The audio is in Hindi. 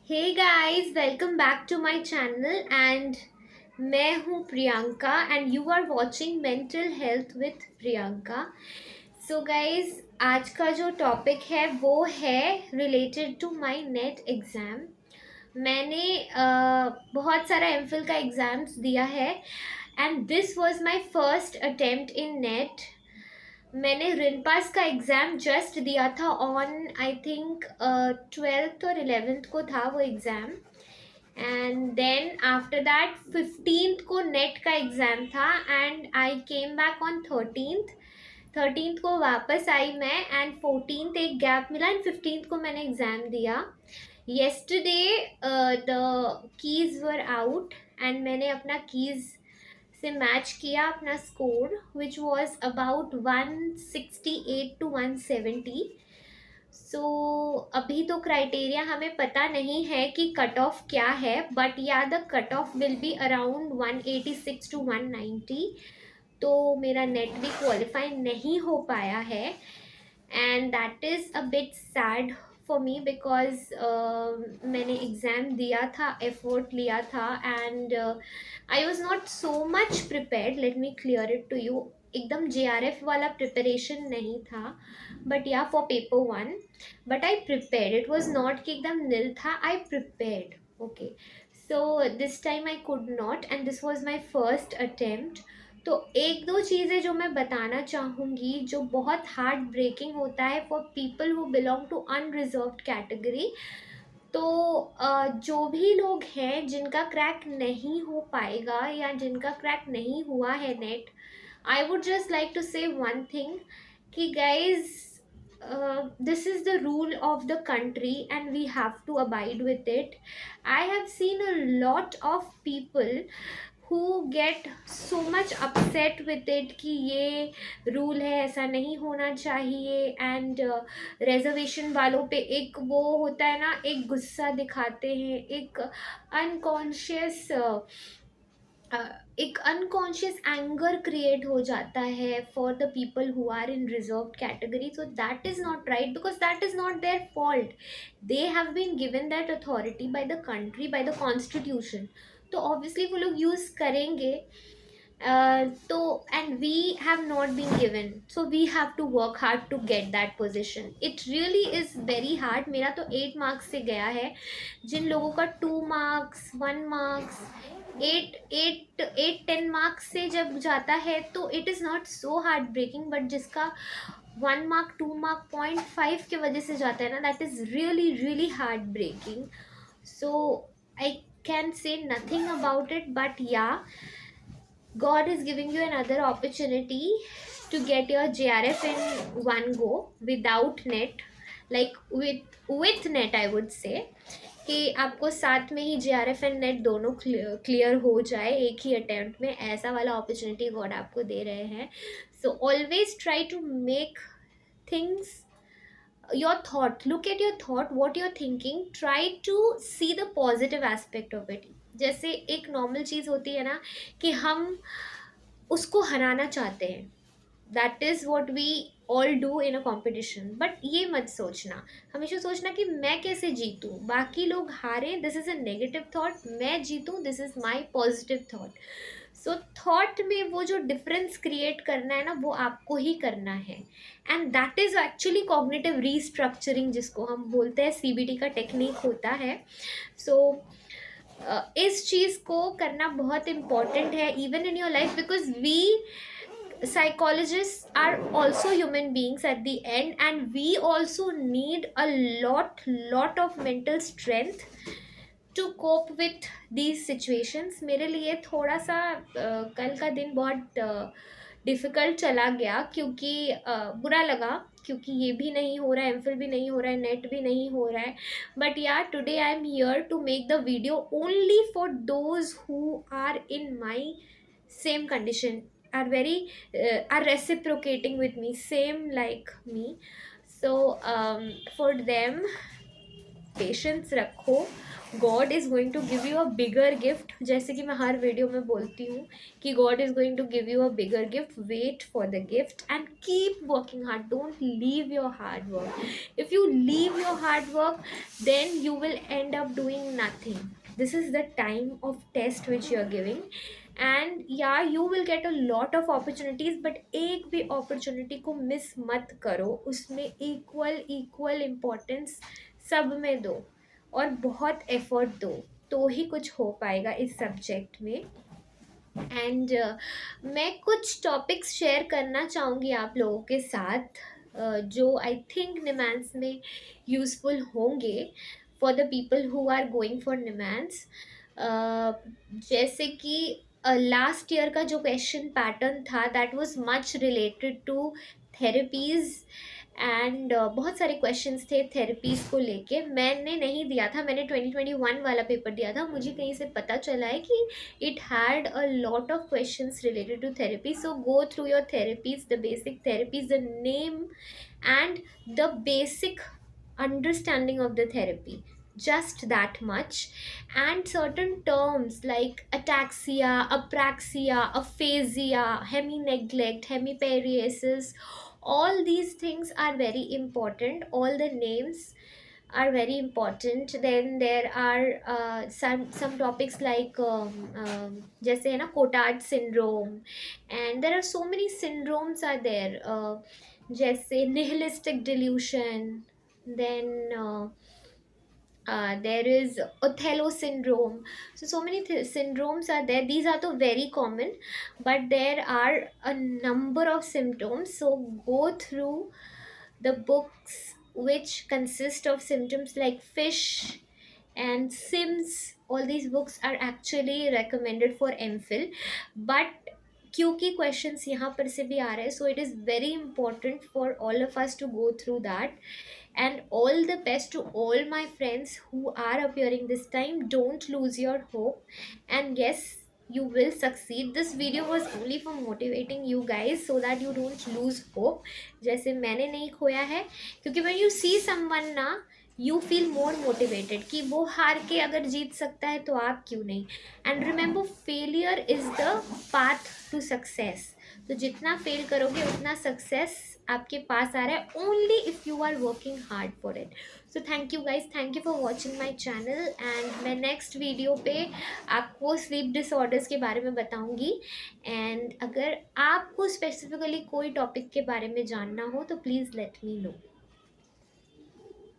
Hey guys, welcome back to my channel and मैं हूँ Priyanka and you are watching mental health with Priyanka. So guys, आज का जो टॉपिक है वो है related to my NET exam. मैंने बहुत सारा एमफिल का एग्ज़ाम्स दिया है and this was my first attempt in NET. मैंने रिनपास का एग्ज़ाम जस्ट दिया था ऑन आई थिंक 12th और 11th को था वो exam. And then after that 15th को नेट का एग्ज़ाम था and I came back on 13th को वापस आई मैं एंड 14th एक गैप मिला एंड 15th को मैंने एग्ज़ाम दिया। Yesterday the keys were out and मैंने अपना कीज़ से मैच किया अपना score which was about 168 to 170। So अभी तो क्राइटेरिया हमें पता नहीं है कि कट ऑफ क्या है, but yeah the cut off will be around 186 to 190। तो मेरा नेट भी क्वालिफाई नहीं हो पाया है and that is a bit sad for me because मैंने एग्ज़ाम दिया था, एफर्ट लिया था and I was not so much prepared. Let me clear it to you, एकदम JRF वाला प्रिपरेशन नहीं था, but yeah for paper one, but I prepared. It was not कि एकदम नील था, I prepared. Okay, so this time I could not and this was my first attempt. तो एक दो चीज़ें जो मैं बताना चाहूँगी जो बहुत हार्ट ब्रेकिंग होता है for people who belong to unreserved category. तो जो भी लोग हैं जिनका क्रैक नहीं हो पाएगा या जिनका क्रैक नहीं हुआ है NET, I would just like to say one thing कि guys, this is the rule of the country and we have to abide with it. I have seen a lot of people who get so much upset with it कि ये रूल है, ऐसा नहीं होना चाहिए एंड रिजर्वेशन वालों पे एक वो होता है ना, एक गुस्सा दिखाते हैं, अनकॉन्शियस एक अनकॉन्शियस एंगर क्रिएट हो जाता है for the people who are in reserve category. So that is not right because that is not their fault. They have been given that authority by the country, by the constitution. तो ऑब्वियसली वो लोग यूज़ करेंगे। तो and we have not been given, so we have to work hard to get that position. It really is very hard. मेरा तो 8 मार्क्स से गया है, जिन लोगों का 2 मार्क्स, 1 मार्क्स, 8 10 मार्क्स से जब जाता है तो it is not so heart breaking, but जिसका 1 मार्क, 2 मार्क, 0.5 के वजह से जाता है ना, that is really really heart breaking. So I can say nothing about it, but yeah, God is giving you another opportunity to get your JRF in one go without net, like with net I would say, कि आपको साथ में ही JRF एंड नेट दोनों क्लियर हो जाए एक ही अटेम्प्ट में। ऐसा वाला अपॉर्चुनिटी गॉड आपको दे रहे हैं। So always try to make things your thought, look at your thought, what you're thinking, try to see the positive aspect of it। जैसे एक नॉर्मल चीज़ होती है ना कि हम उसको हराना चाहते हैं, that is what we all do in a competition. But ये मत सोचना, हमेशा सोचना कि मैं कैसे जीतूँ, बाकी लोग हारें, this is a negative thought, मैं जीतूँ, this is my positive thought. So thought में वो जो डिफरेंस क्रिएट करना है ना, वो आपको ही करना है and that is actually cognitive restructuring, जिसको हम बोलते हैं, CBT का टेक्निक होता है। सो इस चीज़ को करना बहुत इम्पॉर्टेंट है even in your life, because we psychologists are also human beings at the end and we also need a lot of mental strength to cope with these situations। मेरे लिए थोड़ा सा कल का दिन बहुत डिफ़िकल्ट चला गया क्योंकि बुरा लगा, क्योंकि ये भी नहीं हो रहा है, एमफिल भी नहीं हो रहा है, नेट भी नहीं हो रहा है। But yeah, today I am here to make the video only for those who are in my same condition, are very are reciprocating with me, same like me। So for them, patience रखो, God is going to give you a bigger gift. जैसे कि मैं हर वीडियो में बोलती हूँ कि God is going to give you a bigger gift. Wait for the gift and keep working hard. Don't leave your hard work. If you leave your hard work, then you will end up doing nothing. This is the time of test which you are giving, and yeah, you will get a lot of opportunities, but एक भी opportunity को miss मत करो. उसमें equal importance सब में दो और बहुत effort दो, तो ही कुछ हो पाएगा इस subject में. एंड मैं कुछ टॉपिक्स शेयर करना चाहूँगी आप लोगों के साथ, जो आई थिंक निमांस में यूज़फुल होंगे for the people who are going for NIMHANS. जैसे कि लास्ट ईयर का जो क्वेश्चन पैटर्न था, that was much related to therapies. And बहुत सारे क्वेश्चंस थे थेरेपीज़ को लेके. मैंने नहीं दिया था, मैंने 2021 वाला पेपर दिया था. मुझे कहीं से पता चला है कि it had a lot of questions related to therapy. So go through your therapies, the basic therapies, the name and the basic understanding of the therapy, just that much. And certain terms like ataxia, apraxia, aphasia, hemi-neglect, hemiparesis, all these things are very important. All the names are very important. Then there are some topics like जैसे है ना Cotard syndrome, and there are so many syndromes are there, जैसे nihilistic delusion. Then there is Othello syndrome. So many syndromes are there. These are the very common, but there are a number of symptoms. So go through the books which consist of symptoms like fish and sims. All these books are actually recommended for MPhil, but क्योंकि क्वेश्चंस यहाँ पर से भी आ रहे हैं, so it is very important for all of us to go through that. And all the best to all my friends who are appearing this time. Don't lose your hope, and yes, you will succeed. This video was only for motivating you guys so that you don't lose hope, जैसे मैंने नहीं खोया है. क्योंकि when you see someone ना, you feel more motivated कि वो हार के अगर जीत सकता है तो आप क्यों नहीं. And remember, failure is the path to success. तो जितना फेल करोगे उतना सक्सेस आपके पास आ रहा है, only if you are working hard for it. So thank you guys, thank you for watching my channel. And मैं नेक्स्ट वीडियो पे आपको स्लीप डिसऑर्डर्स के बारे में बताऊंगी. एंड अगर आपको स्पेसिफिकली कोई टॉपिक के बारे में जानना हो तो प्लीज़ लेट मी नो.